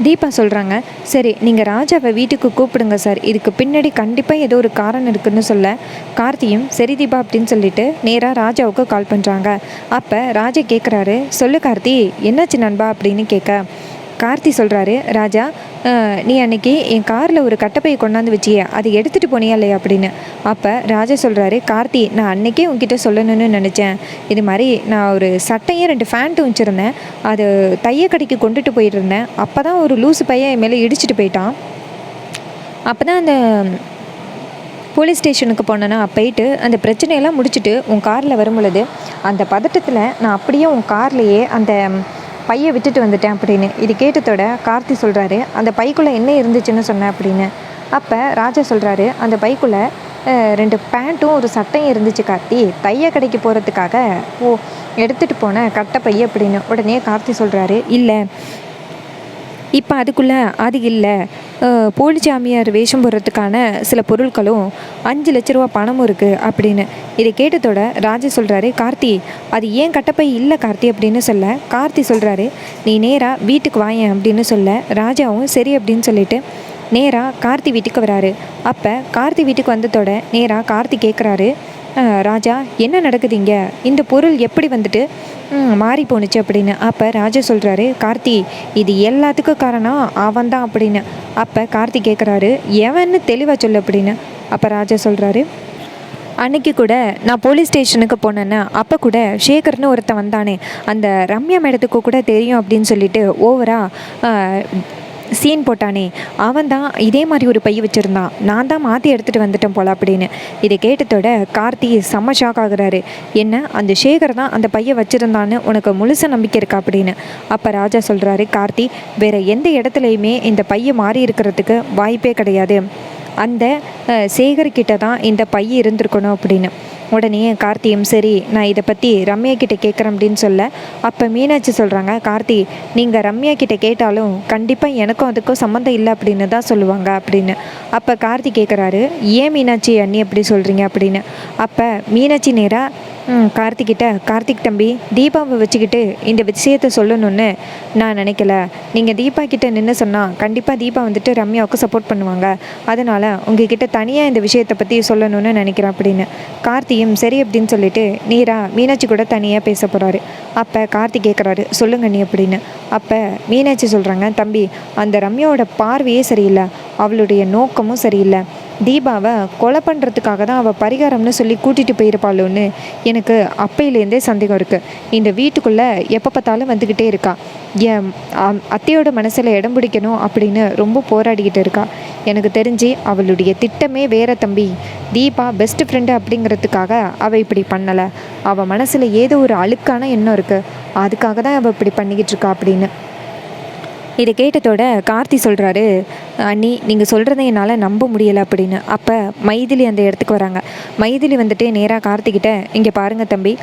A: தீபா சொல்கிறாங்க, சரி நீங்கள் ராஜாவை வீட்டுக்கு கூப்பிடுங்க சார், இதுக்கு பின்னாடி கண்டிப்பாக ஏதோ ஒரு காரணம் இருக்குதுன்னு சொல்ல, கார்த்தியும் சரி தீபா அப்படின்னு சொல்லிட்டு நேராக ராஜாவுக்கு கால் பண்ணுறாங்க. அப்போ ராஜா கேட்குறாரு, சொல்லு கார்த்தி என்னாச்சு நண்பா அப்படின்னு கேட்க, கார்த்தி சொல்கிறாரு, ராஜா நீ அன்னைக்கு என் காரில் ஒரு கட்டப்பையை கொண்டாந்து வச்சியே, அதை எடுத்துகிட்டு போனியா இல்லையா அப்படின்னு. அப்போ ராஜா சொல்கிறாரு, கார்த்தி நான் அன்றைக்கே உங்ககிட்ட சொல்லணும்னு நினச்சேன், இது மாதிரி நான் ஒரு சட்டையும் 2 ஃபேண்ட்டும் வச்சுருந்தேன், அது தையக்கடைக்கு கொண்டுட்டு போயிட்டுருந்தேன், அப்போ தான் ஒரு லூசு பையன் என் மேலே இடிச்சிட்டு போயிட்டான். அப்போ தான் அந்த போலீஸ் ஸ்டேஷனுக்கு போனேன்னா போயிட்டு அந்த பிரச்சனையெல்லாம் முடிச்சுட்டு உன் காரில் வரும் பொழுது அந்த பதட்டத்தில் நான் அப்படியே உன் கார்லேயே அந்த பையை விட்டுட்டு வந்துட்டேன் அப்படின்னு. இது கேட்டதோட கார்த்தி சொல்கிறாரு, அந்த பைக்குள்ளே என்ன இருந்துச்சுன்னு சொன்னேன் அப்படின்னு. அப்போ ராஜா சொல்கிறாரு, அந்த பைக்குள்ளே 2 பேண்ட்டும் ஒரு சட்டையும் இருந்துச்சு கார்த்தி, தைய கடைக்கு போகிறதுக்காக எடுத்துகிட்டு போன கட்டப்பை அப்படின்னு. உடனே கார்த்தி சொல்கிறாரு, இல்லை இப்போ அதுக்குள்ளே அது இல்லை, போலிச்சாமியார் வேஷம் போடுறதுக்கான சில பொருட்களும் 5 லட்ச ரூபா பணமும் இருக்குது அப்படின்னு. இதை கேட்டதோட ராஜா சொல்கிறாரு, கார்த்தி அது ஏன் கட்டப்பை இல்லை கார்த்தி அப்படின்னு சொல்ல, கார்த்தி சொல்கிறாரு, நீ நேராக வீட்டுக்கு வாயேன் அப்படின்னு சொல்ல, ராஜாவும் சரி அப்படின்னு சொல்லிட்டு நேராக கார்த்தி வீட்டுக்கு வராரு. அப்போ கார்த்தி வீட்டுக்கு வந்ததோட நேராக கார்த்தி கேட்குறாரு, ராஜா என்ன நடக்குது இங்கே, இந்த பொருள் எப்படி வந்துட்டு மாறி போணுச்சு அப்படின்னு. அப்போ ராஜா சொல்கிறாரு, கார்த்தி இது எல்லாத்துக்கும் காரணம் அவன் தான் அப்படின்னு. அப்போ கார்த்தி கேட்குறாரு, எவன்னு தெளிவாக சொல்லு அப்படின்னு. அப்போ ராஜா சொல்கிறாரு, அன்னைக்கு கூட நான் போலீஸ் ஸ்டேஷனுக்கு போனேன்னா அப்போ கூட சேகர்னு ஒருத்தன் வந்தானே, அந்த ரம்யா மேடத்துக்கு கூட தெரியும் அப்படின்னு சொல்லிட்டு ஓவராக சீன் போட்டானே, அவன் தான் இதே மாதிரி ஒரு பை வச்சுருந்தான், நான் தான் மாற்றி எடுத்துகிட்டு வந்துட்டேன் போல அப்படின்னு. இதை கேட்டதோட கார்த்தி செம்ம ஷாக் ஆகுறாரு, என்ன அந்த சேகர் தான் அந்த பையை வச்சுருந்தான்னு உனக்கு முழுச நம்பிக்கை இருக்கா அப்படின்னு. அப்போ ராஜா சொல்கிறாரு, கார்த்தி வேறு எந்த இடத்துலையுமே இந்த பையை மாறி இருக்கிறதுக்கு வாய்ப்பே கிடையாது, அந்த சேகர்கிட்ட தான் இந்த பை இருந்திருக்கணும் அப்படின்னு. உடனே கார்த்தியும் சரி நான் இதை பற்றி ரம்யா கிட்டே கேட்குறேன் அப்படின்னு சொல்ல, அப்போ மீனாட்சி சொல்கிறாங்க, கார்த்தி நீங்கள் ரம்யா கிட்டே கேட்டாலும் கண்டிப்பாக எனக்கும் அதுக்கும் சம்மந்தம் இல்லை அப்படின்னு தான் சொல்லுவாங்க அப்படின்னு. அப்போ கார்த்தி கேட்குறாரு, ஏன் மீனாட்சி அண்ணி எப்படி சொல்கிறீங்க அப்படின்னு. அப்போ மீனாட்சி நேராக கார்த்திக்கிட்ட, கார்த்திக் தம்பி தீபாவை வச்சுக்கிட்டு இந்த விஷயத்தை சொல்லணும்னு நான் நினைக்கல, நீங்கள் தீபா கிட்டே நின்று சொன்னால் கண்டிப்பாக தீபா வந்துட்டு ரம்யாவுக்கு சப்போர்ட் பண்ணுவாங்க, அதனால் உங்ககிட்ட தனியாக இந்த விஷயத்தை பற்றி சொல்லணும்னு நினைக்கிறேன் அப்படின்னு. கார்த்தியும் சரி அப்படின்னு சொல்லிட்டு நேராக மீனாட்சி கூட தனியாக பேச போகிறாரு. அப்போ கார்த்தி கேட்குறாரு, சொல்லுங்க நீ அப்படின்னு. அப்போ மீனாட்சி சொல்கிறாங்க, தம்பி அந்த ரம்யாவோட பார்வையே சரியில்லை, அவளுடைய நோக்கமும் சரியில்லை, தீபாவை கொலை பண்ணுறதுக்காக தான் அவள் பரிகாரம்னு சொல்லி கூட்டிகிட்டு போயிருப்பாளோன்னு எனக்கு அப்பையிலேருந்தே சந்தேகம் இருக்குது. இந்த வீட்டுக்குள்ளே எப்போ பார்த்தாலும் வந்துக்கிட்டே இருக்கா, என் அத்தையோட மனசில் இடம் பிடிக்கணும் அப்படின்னு ரொம்ப போராடிக்கிட்டு இருக்கா. எனக்கு தெரிஞ்சு அவளுடைய திட்டமே வேற தம்பி, தீபா பெஸ்ட் ஃப்ரெண்டு அப்படிங்கிறதுக்காக அவள் இப்படி பண்ணலை, அவள் மனசில் ஏதோ ஒரு அழுக்கான எண்ணம் இருக்குது, அதுக்காக தான் அவள் இப்படி பண்ணிக்கிட்டு இருக்கா அப்படின்னு. இதை கேட்டதோட கார்த்தி சொல்கிறாரு, அண்ணி நீங்கள் சொல்கிறத என்னால் நம்ப முடியலை அப்படின்னு. அப்போ மைதிலி அந்த இடத்துக்கு வராங்க. மைதிலி வந்துட்டு நேராக கார்த்திக்கிட்ட, இங்கே பாருங்கள் தம்பி,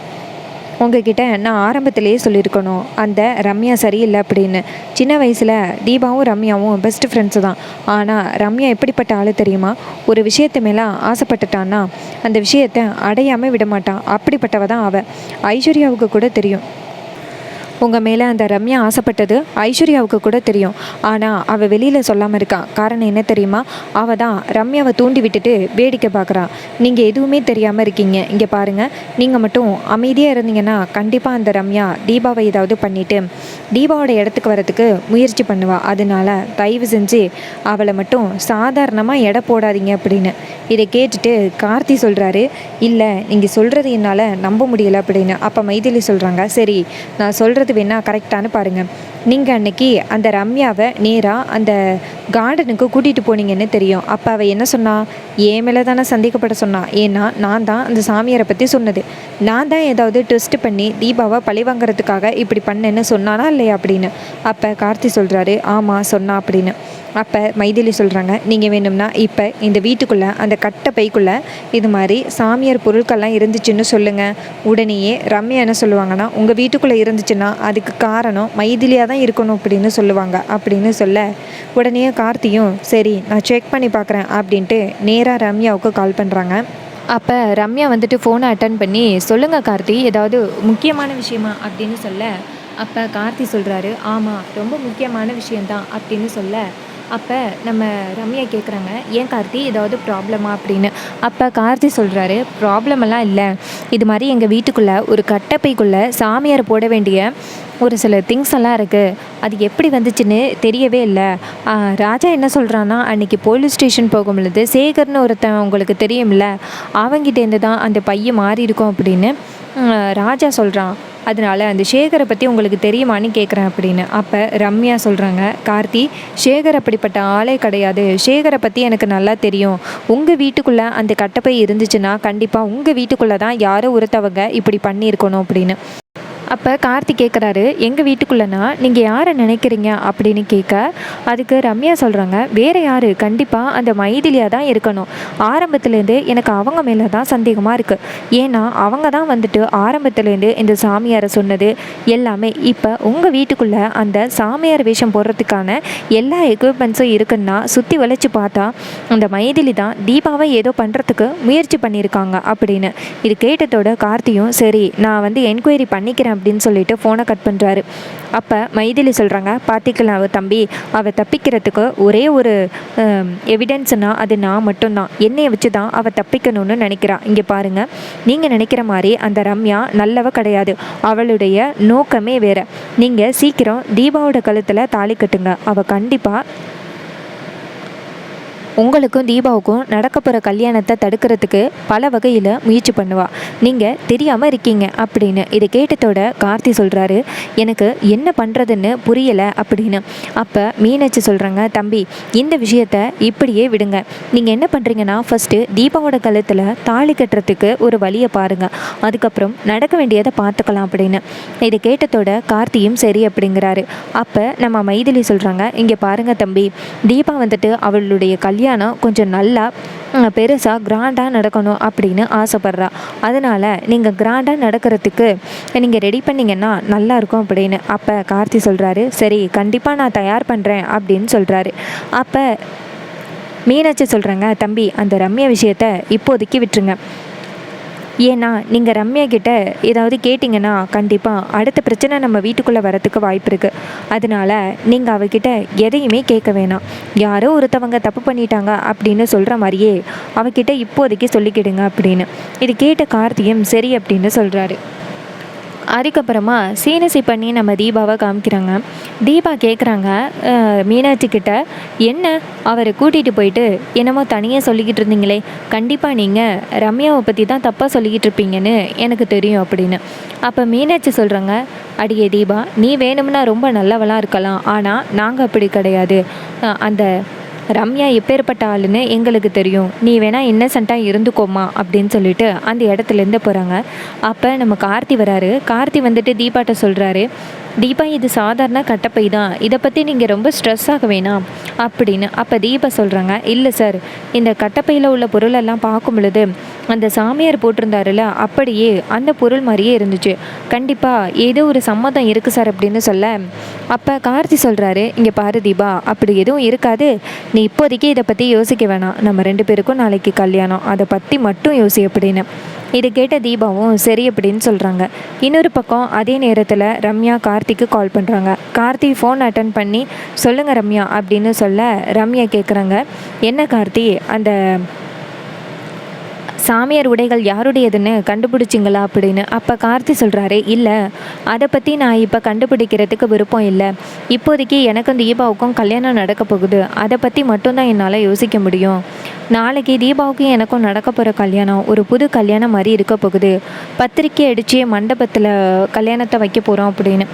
A: உங்ககிட்ட நான் ஆரம்பத்திலேயே சொல்லியிருக்கணும் அந்த ரம்யா சரியில்லை அப்படின்னு. சின்ன வயசில் தீபாவும் ரம்யாவும் பெஸ்ட் ஃப்ரெண்ட்ஸு தான். ஆனால் ரம்யா எப்படிப்பட்ட ஆள் தெரியுமா? ஒரு விஷயத்து மேலே ஆசைப்பட்டுட்டான்னா அந்த விஷயத்தை அடையாமல் விட மாட்டான். அப்படிப்பட்டவ தான் அவள். ஐஸ்வர்யாவுக்கு கூட தெரியும் உங்கள் மேலே அந்த ரம்யா ஆசைப்பட்டது ஐஸ்வர்யாவுக்கு கூட தெரியும். ஆனால் அவள் வெளியில் சொல்லாமல் இருக்கான். காரணம் என்ன தெரியுமா? அவள் தான் ரம்யாவை தூண்டி விட்டுட்டு வேடிக்கை பார்க்குறான். நீங்கள் எதுவுமே தெரியாமல் இருக்கீங்க. இங்கே பாருங்கள், நீங்கள் மட்டும் அமைதியாக இருந்தீங்கன்னா கண்டிப்பாக அந்த ரம்யா தீபாவை ஏதாவது பண்ணிவிட்டு தீபாவோட இடத்துக்கு வரத்துக்கு முயற்சி பண்ணுவாள். அதனால தயவு செஞ்சு அவளை மட்டும் சாதாரணமாக எடை போடாதீங்க அப்படின்னு. இதை கேட்டுட்டு கார்த்தி சொல்கிறாரு, இல்லை நீங்கள் சொல்கிறது என்னால் நம்ப முடியலை அப்படின்னு. அப்போ மைதிலி சொல்கிறாங்க, சரி நான் சொல்கிறது வேணா கரெக்டானு பாருங்கள். நீங்கள் அன்னைக்கு அந்த ரம்யாவை நேராக அந்த கார்டனுக்கு கூட்டிகிட்டு போனீங்கன்னு தெரியும். அப்போ அவள் என்ன சொன்னா? என் மேலே தானே சந்தேகப்பட சொன்னான். ஏன்னா நான் தான் அந்த சாமியாரை பற்றி சொன்னது. நான் தான் ஏதாவது டெஸ்ட் பண்ணி தீபாவை பழி வாங்குறதுக்காக இப்படி பண்ணேன்னு சொன்னானா இல்லையா அப்படின்னு. அப்போ கார்த்தி சொல்கிறாரு, ஆமாம் சொன்னா அப்படின்னு. அப்போ மைதிலி சொல்கிறாங்க, நீங்கள் வேணும்னா இப்போ இந்த வீட்டுக்குள்ளே அந்த கட்டை பைக்குள்ளே இது மாதிரி சாமியார் பொருட்கள்லாம் இருந்துச்சுன்னு சொல்லுங்கள். உடனேயே ரம்யா என்ன சொல்லுவாங்கன்னா, உங்கள் வீட்டுக்குள்ளே இருந்துச்சுன்னா அதுக்கு காரணம் மைதிலியாக தான் இருக்கணும் அப்படின்னு சொல்லுவாங்க அப்படின்னு சொல்ல, உடனே கார்த்தியும் சரி நான் செக் பண்ணி பார்க்குறேன் அப்படின்ட்டு நேராக ரம்யாவுக்கு கால் பண்ணுறாங்க. அப்போ ரம்யா வந்துட்டு ஃபோனை அட்டன் பண்ணி, சொல்லுங்கள் கார்த்தி, ஏதாவது முக்கியமான விஷயமா அப்படின்னு சொல்ல, அப்போ கார்த்தி சொல்கிறாரு, ஆமாம் ரொம்ப முக்கியமான விஷயந்தான் அப்படின்னு சொல்ல, அப்போ நம்ம ரம்யா கேட்குறாங்க, ஏன் கார்த்தி ஏதாவது ப்ராப்ளமா அப்படின்னு. அப்போ கார்த்தி சொல்கிறாரு, ப்ராப்ளமெல்லாம் இல்லை, இது மாதிரி எங்கள் வீட்டுக்குள்ளே ஒரு கட்டப்பைக்குள்ளே சாமியார் போட வேண்டிய ஒரு சில திங்ஸ் எல்லாம் இருக்குது. அது எப்படி வந்துச்சுன்னு தெரியவே இல்லை. ராஜா என்ன சொல்கிறான்னா, அன்றைக்கி போலீஸ் ஸ்டேஷன் போகும் பொழுது சேகர்னு ஒருத்தன் உங்களுக்கு தெரியும்ல, அவங்கிட்டேருந்து தான் அந்த பையன் மாறி இருக்கும் அப்படின்னு ராஜா சொல்கிறான். அதனால அந்த சேகரை பற்றி உங்களுக்கு தெரியுமான்னு கேட்குறேன் அப்படின்னு. அப்போ ரம்யா சொல்கிறாங்க, கார்த்தி சேகர் அப்படிப்பட்ட ஆளே கிடையாது. சேகரை பற்றி எனக்கு நல்லா தெரியும். உங்கள் வீட்டுக்குள்ளே அந்த கட்டப்பை இருந்துச்சுன்னா கண்டிப்பாக உங்கள் வீட்டுக்குள்ளே தான் யாரோ ஒருத்தவங்க இப்படி பண்ணியிருக்கணும் அப்படின்னு. அப்போ கார்த்தி கேட்குறாரு, எங்கள் வீட்டுக்குள்ளேனா நீங்கள் யாரை நினைக்கிறீங்க அப்படின்னு கேட்க, அதுக்கு ரம்யா சொல்கிறாங்க, வேறு யார், கண்டிப்பாக அந்த மைதிலியாக தான் இருக்கணும். ஆரம்பத்துலேருந்து எனக்கு அவங்க மேலே தான் சந்தேகமாக இருக்குது. ஏன்னா அவங்க தான் வந்துட்டு ஆரம்பத்துலேருந்து இந்த சாமியாரை சொன்னது எல்லாமே. இப்போ உங்கள் வீட்டுக்குள்ளே அந்த சாமியார் வேஷம் போடுறதுக்கான எல்லா எக்யூப்மெண்ட்ஸும் இருக்குன்னா சுற்றி வளைச்சி பார்த்தா அந்த மைதிலி தான் தீபாவை ஏதோ பண்ணுறதுக்கு முயற்சி பண்ணியிருக்காங்க அப்படின்னு. இது கேட்டதோட கார்த்தியும் சரி நான் வந்து என்கொயரி பண்ணிக்கிறேன் அப்படின்னு சொல்லிட்டு ஃபோனை கட் பண்ணுறாரு. அப்போ மைதிலி சொல்கிறாங்க, பார்த்திக்கலாம் தம்பி, அவள் தப்பிக்கிறதுக்கு ஒரே ஒரு எவிடன்ஸ்னால் அது நான் மட்டும்தான். என்னையை வச்சு தான் அவள் தப்பிக்கணும்னு நினைக்கிறான். இங்கே பாருங்கள், நீங்கள் நினைக்கிற மாதிரி அந்த ரம்யா நல்லவ கிடையாது. அவளுடைய நோக்கமே வேறு. நீங்கள் சீக்கிரம் தீபாவோட கழுத்தில் தாலி கட்டுங்க. அவள் கண்டிப்பாக உங்களுக்கும் தீபாவுக்கும் நடக்க போகிற கல்யாணத்தை தடுக்கிறதுக்கு பல வகையில் முயற்சி பண்ணுவாள். நீங்கள் தெரியாமல் இருக்கீங்க அப்படின்னு. இதை கேட்டதோட கார்த்தி சொல்கிறாரு, எனக்கு என்ன பண்ணுறதுன்னு புரியலை அப்படின்னு. அப்போ மீனாட்சி சொல்கிறாங்க, தம்பி இந்த விஷயத்தை இப்படியே விடுங்க. நீங்கள் என்ன பண்ணுறீங்கன்னா ஃபஸ்ட்டு தீபாவோட கழுத்தில் தாலி கட்டுறதுக்கு ஒரு வழியை பாருங்கள். அதுக்கப்புறம் நடக்க வேண்டியதை பார்த்துக்கலாம் அப்படின்னு. இதை கேட்டதோட கார்த்தியும் சரி அப்படிங்கிறாரு. அப்போ நம்ம மைதிலி சொல்கிறாங்க, இங்கே பாருங்கள் தம்பி, தீபா வந்துட்டு அவளுடைய கல்யாணம் கொஞ்சம் நல்லா பெருசாக கிராண்டாக நடக்கணும் அப்படின்னு ஆசைப்பட்றா. அதனால் நீங்கள் கிராண்டாக நடக்கிறதுக்கு நீங்கள் ரெடி பண்ணிங்கன்னா நல்லாயிருக்கும் அப்படின்னு. அப்போ கார்த்தி சொல்கிறாரு, சரி கண்டிப்பாக நான் தயார் பண்ணுறேன் அப்படின்னு சொல்கிறாரு. அப்போ மீனாட்சி சொல்கிறாங்க, தம்பி அந்த ரம்யா விஷயத்தை இப்போதைக்கு விட்டுருங்க. ஏன்னா நீங்கள் ரம்யா கிட்ட ஏதாவது கேட்டிங்கன்னா கண்டிப்பாக அடுத்த பிரச்சனை நம்ம வீட்டுக்குள்ளே வரத்துக்கு வாய்ப்பு இருக்குது. அதனால் நீங்கள் அவகிட்ட எதையுமே கேட்க வேணாம். யாரோ ஒருத்தவங்க தப்பு பண்ணிட்டாங்க அப்படின்னு சொல்கிற மாதிரியே அவகிட்ட இப்போதைக்கு சொல்லிக்கிடுங்க அப்படின்னு. இது கேட்ட கார்த்தியும் சரி அப்படின்னு சொல்கிறாரு. அதுக்கப்புறமா சீனசி பண்ணி நம்ம தீபாவை காமிக்கிறாங்க. தீபா கேட்குறாங்க மீனாட்சி கிட்ட, என்ன அவரை கூட்டிகிட்டு போயிட்டு என்னமோ தனியாக சொல்லிக்கிட்டு இருந்தீங்களே, கண்டிப்பாக நீங்கள் ரம்யாவை பற்றி தான் தப்பாக சொல்லிக்கிட்டு இருப்பீங்கன்னு எனக்கு தெரியும் அப்படின்னு. அப்போ மீனாட்சி சொல்கிறாங்க, அடியே தீபா, நீ வேணும்னா ரொம்ப நல்லவளாக இருக்கலாம், ஆனால் நாங்கள் அப்படி கிடையாது. அந்த ரம்யா எப்பேற்பட்ட ஆளுன்னு எங்களுக்கு தெரியும். நீ வேணா இன்னசென்ட்டாக இருந்துக்கோமா அப்படின்னு சொல்லிட்டு அந்த இடத்துலேருந்து போகிறாங்க. அப்போ நம்ம கார்த்தி வராரு. கார்த்தி வந்துட்டு தீபாட்ட சொல்கிறாரு, தீபா இது சாதாரண கட்டப்பை தான், இதை பற்றி நீங்கள் ரொம்ப ஸ்ட்ரெஸ் ஆக வேணாம் அப்படின்னு. அப்போ தீபா சொல்கிறாங்க, இல்லை சார், இந்த கட்டப்பையில் உள்ள பொருளெல்லாம் பார்க்கும் பொழுது அந்த சாமியார் போட்டிருந்தாருல அப்படியே அந்த பொருள் மாதிரியே இருந்துச்சு. கண்டிப்பாக ஏதோ ஒரு சம்மதம் இருக்குது சார் அப்படின்னு சொல்ல, அப்போ கார்த்தி சொல்கிறாரு, இங்கே பாரு தீபா, அப்படி எதுவும் இருக்காது, நீ இப்போதைக்கு இதை பற்றி யோசிக்க வேணாம், நம்ம 2 பேருக்கும் நாளைக்கு கல்யாணம், அதை பற்றி மட்டும் யோசி அப்படின்னு. இது கேட்ட தீபாவும் சரி அப்படின்னு சொல்கிறாங்க. இன்னொரு பக்கம் அதே நேரத்தில் ரம்யா கார்த்திக்கு கால் பண்ணுறாங்க. கார்த்தி ஃபோன் அட்டன் பண்ணி, சொல்லுங்கள் ரம்யா அப்படின்னு சொல்ல, ரம்யா கேட்குறாங்க, என்ன கார்த்தி, அந்த சாமியார் உடைகள் யாருடையதுன்னு கண்டுபிடிச்சிங்களா அப்படின்னு. அப்போ கார்த்தி சொல்கிறாரு, இல்லை, அதை பற்றி நான் இப்போ கண்டுபிடிக்கிறதுக்கு விருப்பம் இல்லை, இப்போதைக்கு எனக்கும் தீபாவுக்கும் கல்யாணம் நடக்க போகுது, அதை பற்றி மட்டும்தான் என்னால் யோசிக்க முடியும். நாளைக்கு தீபாவுக்கும் எனக்கும் நடக்க போகிற கல்யாணம் ஒரு புது கல்யாணம் மாதிரி இருக்க போகுது, பத்திரிக்கை அடித்து மண்டபத்தில் கல்யாணத்தை வைக்க போகிறோம் அப்படின்னு.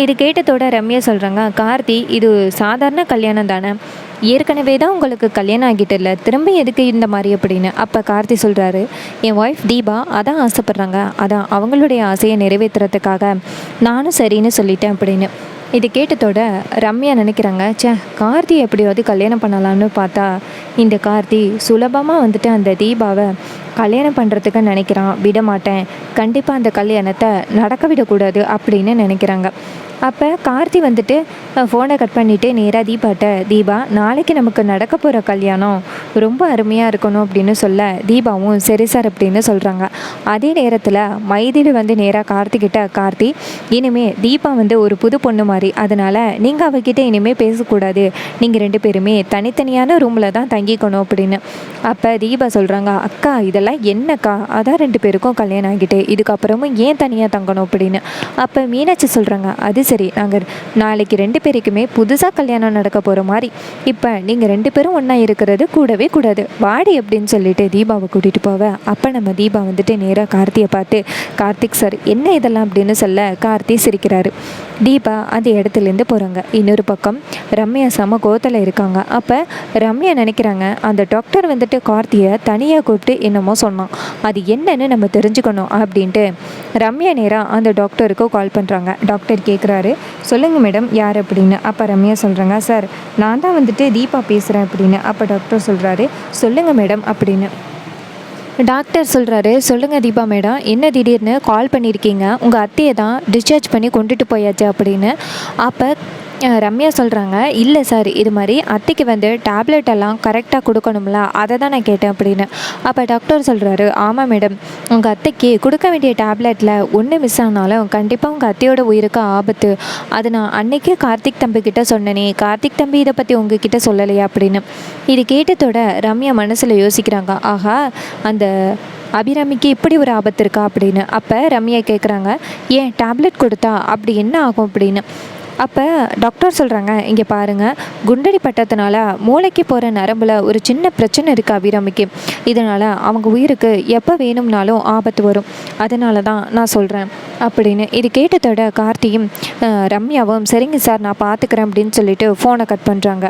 A: இது கேட்டதோட ரம்யா சொல்கிறாங்க, கார்த்தி இது சாதாரண கல்யாணம் தானே, ஏற்கனவே தான் உங்களுக்கு கல்யாணம் ஆகிட்டு இல்லை, திரும்ப எதுக்கு இந்த மாதிரி அப்படின்னு. அப்போ கார்த்தி சொல்கிறாரு, என் ஒய்ஃப் தீபா அதான் ஆசைப்பட்றாங்க, அதான் அவங்களுடைய ஆசையை நிறைவேற்றுறதுக்காக நானும் சரின்னு சொல்லிட்டேன் அப்படின்னு. இது கேட்டதோட ரம்யா நினைக்கிறாங்க, கார்த்தி எப்படியாவது கல்யாணம் பண்ணலான்னு பார்த்தா இந்த கார்த்தி சுலபமாக வந்துட்டு அந்த தீபாவை கல்யாணம் பண்ணுறதுக்கு நினைக்கிறான், விட மாட்டேன், கண்டிப்பாக அந்த கல்யாணத்தை நடக்க விடக்கூடாது அப்படின்னு நினைக்கிறாங்க. அப்போ கார்த்தி வந்துட்டு ஃபோனை கட் பண்ணிவிட்டு நேராக தீபாட்ட, தீபா நாளைக்கு நமக்கு நடக்க போகிற கல்யாணம் ரொம்ப அருமையாக இருக்கணும் அப்படின்னு சொல்ல, தீபாவும் சரி சார் அப்படின்னு சொல்கிறாங்க. அதே நேரத்தில் மைதிலி வந்து நேராக கார்த்திக்கிட்ட, கார்த்தி இனிமேல் தீபா வந்து ஒரு புது பொண்ணு மாதிரி, அதனால் நீங்கள் அவகிட்ட இனிமேல் பேசக்கூடாது, நீங்கள் 2 பேருமே தனித்தனியான ரூமில் தான் தங்கிக்கணும் அப்படின்னு. அப்போ தீபா சொல்கிறாங்க, அக்கா இதெல்லாம் என்னக்கா, அதான் 2 பேருக்கும் கல்யாணம் ஆகிட்டு இதுக்கப்புறமும் ஏன் தனியாக தங்கணும் அப்படின்னு. அப்போ மீனாட்சி சொல்கிறாங்க, அது சரி, நாங்கள் நாளைக்கு 2 பேருக்குமே புதுசாக கல்யாணம் நடக்க போகிற மாதிரி, இப்போ நீங்கள் 2 பேரும் ஒன்றா இருக்கிறது கூடவே கூடாது, வாடி அப்படின்னு சொல்லிட்டு தீபாவை கூட்டிகிட்டு போவேன். அப்போ நம்ம தீபா வந்துட்டு நேராக கார்த்தியை பார்த்து, கார்த்திக் சார் என்ன இதெல்லாம் அப்படின்னு சொல்ல, கார்த்தி சிரிக்கிறாரு. தீபா அந்த இடத்துலேருந்து போகிறாங்க. இன்னொரு பக்கம் ரம்யா செம கோத்தில் இருக்காங்க. அப்போ ரம்யா நினைக்கிறாங்க, அந்த டாக்டர் வந்துட்டு கார்த்தியை தனியாக கூப்பிட்டு என்னமோ சொன்னான், அது என்னன்னு நம்ம தெரிஞ்சுக்கணும் அப்படின்ட்டு ரம்யா நேராக அந்த டாக்டருக்கு கால் பண்ணுறாங்க. டாக்டர் கேட்குறாரு, சொல்லுங்கள் மேடம் யார் அப்படின்னு. அப்போ ரம்யா சொல்கிறாங்க, சார் நான் தான் வந்துட்டு தீபா பேசுகிறேன் அப்படின்னு. அப்போ டாக்டர் சொல்கிறாரு, சொல்லுங்கள் மேடம் அப்படின்னு. டாக்டர் சொல்கிறாரு, சொல்லுங்கள் தீபா மேடம், என்ன திடீர்னு கால் பண்ணியிருக்கீங்க, உங்கள் அத்தையை தான் டிஸ்சார்ஜ் பண்ணி கொண்டுட்டு போயாச்சு அப்படின்னு. அப்போ ரம்யா சொல்கிறாங்க, இல்லை சார், இது மாதிரி அத்தைக்கு வந்து டேப்லெட் எல்லாம் கரெக்டாக கொடுக்கணும்ல, அதை தான் நான் கேட்டேன் அப்படின்னு. அப்போ டாக்டர் சொல்கிறாரு, ஆமாம் மேடம், உங்கள் அத்தைக்கு கொடுக்க வேண்டிய டேப்லெட்டில் ஒன்று மிஸ் ஆனாலும் கண்டிப்பாக உங்கள் அத்தையோட உயிருக்கு ஆபத்து, அது நான் அன்னைக்கு கார்த்திக் தம்பிக்கிட்ட சொன்னனே, கார்த்திக் தம்பி இதை பற்றி உங்ககிட்ட சொல்லலையா அப்படின்னு. இது கேட்டதோட ரம்யா மனசில் யோசிக்கிறாங்க, ஆஹா அந்த அபிராமிக்கு இப்படி ஒரு ஆபத்து இருக்கா அப்படின்னு. அப்போ ரம்யா கேட்குறாங்க, ஏன் டேப்லெட் கொடுத்தா அப்படி என்ன ஆகும் அப்படின்னு. அப்போ டாக்டர் சொல்கிறாங்க, இங்கே பாருங்கள், குண்டடி பட்டத்தினால மூளைக்கு போகிற நரம்பில் ஒரு சின்ன பிரச்சனை இருக்குது அபிராமிக்கு, இதனால் அவங்க உயிருக்கு எப்போ வேணும்னாலும் ஆபத்து வரும், அதனால தான் நான் சொல்கிறேன் அப்படின்னு. இது கேட்டதோட கார்த்தியும் ரம்யாவும் சரிங்க சார் நான் பார்த்துக்கிறேன் அப்படின்னு சொல்லிட்டு ஃபோனை கட் பண்ணுறாங்க.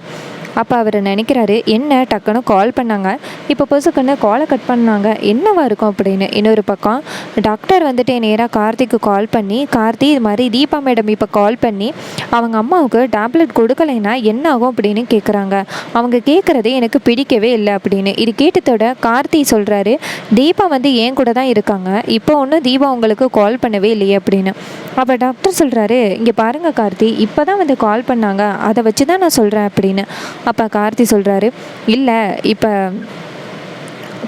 A: அப்போ அவர் நினைக்கிறாரு, என்ன டக்குன்னு கால் பண்ணாங்க, இப்போ பொசுக்குன்னு காலை கட் பண்ணாங்க, என்னவா இருக்கும் அப்படின்னு. இன்னொரு பக்கம் டாக்டர் வந்துட்டு நேராக கார்த்திக்கு கால் பண்ணி, கார்த்தி இது மாதிரி தீபா மேடம் இப்போ கால் பண்ணி அவங்க அம்மாவுக்கு டேப்லெட் கொடுக்கலைன்னா என்ன ஆகும் அப்படின்னு கேட்குறாங்க. அவங்க கேட்குறது எனக்கு பிடிக்கவே இல்லை அப்படின்னு. இது கேட்டதோட கார்த்தி சொல்கிறாரு, தீபா வந்து ஏன் கூட தான் இருக்காங்க, இப்போ ஒன்றும் தீபா உங்களுக்கு கால் பண்ணவே இல்லையே அப்படின்னு. அப்போ டாக்டர் சொல்கிறாரு, இங்கே பாருங்கள் கார்த்தி, இப்போ தான் வந்து கால் பண்ணாங்க, அதை வச்சு தான் நான் சொல்கிறேன் அப்படின்னு. அப்போ கார்த்தி சொல்கிறாரு, இல்லை இப்போ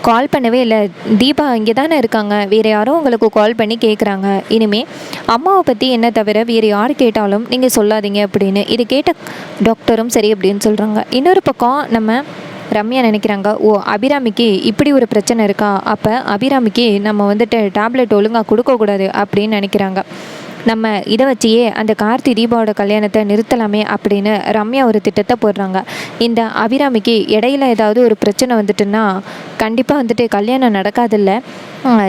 A: கால் பண்ணவே இல்லை, தீபா இங்கே தானே இருக்காங்க, வேறு யாரும் உங்களுக்கு கால் பண்ணி கேட்குறாங்க, இனிமேல் அம்மாவை பற்றி என்ன தவிர வேறு யார் கேட்டாலும் நீங்கள் சொல்லாதீங்க அப்படின்னு. இது கேட்ட டாக்டரும் சரி அப்படின்னு சொல்கிறாங்க. இன்னொரு பக்கம் நம்ம ரம்யா நினைக்கிறாங்க, ஓ அபிராமிக்கு இப்படி ஒரு பிரச்சனை இருக்கா, அப்போ அபிராமிக்கு நம்ம வந்துட்டு டேப்லெட் ஒழுங்காக கொடுக்கக்கூடாது அப்படின்னு நினைக்கிறாங்க. நம்ம இதை வச்சியே அந்த கார்த்தி தீபாவோட கல்யாணத்தை நிறுத்தலாமே அப்படின்னு ரம்யா ஒரு திட்டத்தை போடுறாங்க. இந்த அபிராமிக்கு இடையில ஏதாவது ஒரு பிரச்சனை வந்துட்டுன்னா கண்டிப்பாக வந்துட்டு கல்யாணம் நடக்காதில்ல,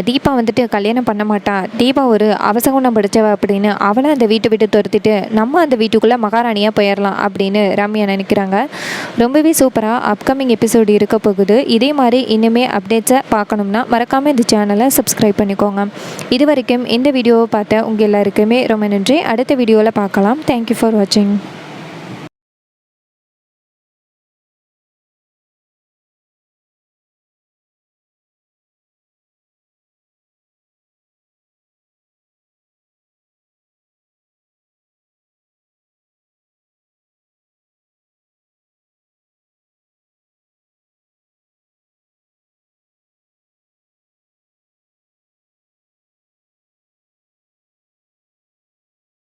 A: தீபா வந்துட்டு கல்யாணம் பண்ண மாட்டா, தீபா ஒரு அவசகுணம் படித்தவ அப்படின்னு அவளை அந்த வீட்டை விட்டு துரத்திட்டு நம்ம அந்த வீட்டுக்குள்ளே மகாராணியாக போயிடலாம் அப்படின்னு ரம்யா நினைக்கிறாங்க. ரொம்பவே சூப்பராக அப்கமிங் எபிசோடு இருக்க போகுது. இதே மாதிரி இன்னுமே அப்டேட்ஸை பார்க்கணும்னா மறக்காமல் இந்த சேனலை சப்ஸ்கிரைப் பண்ணிக்கோங்க. இது வரைக்கும் இந்த வீடியோவை பார்த்த உங்கள் எல்லாருக்கும் அனைவருக்குமே ரொம்ப நன்றி. அடுத்த வீடியோவில் பார்க்கலாம். தேங்க்யூ ஃபார் வாட்சிங்.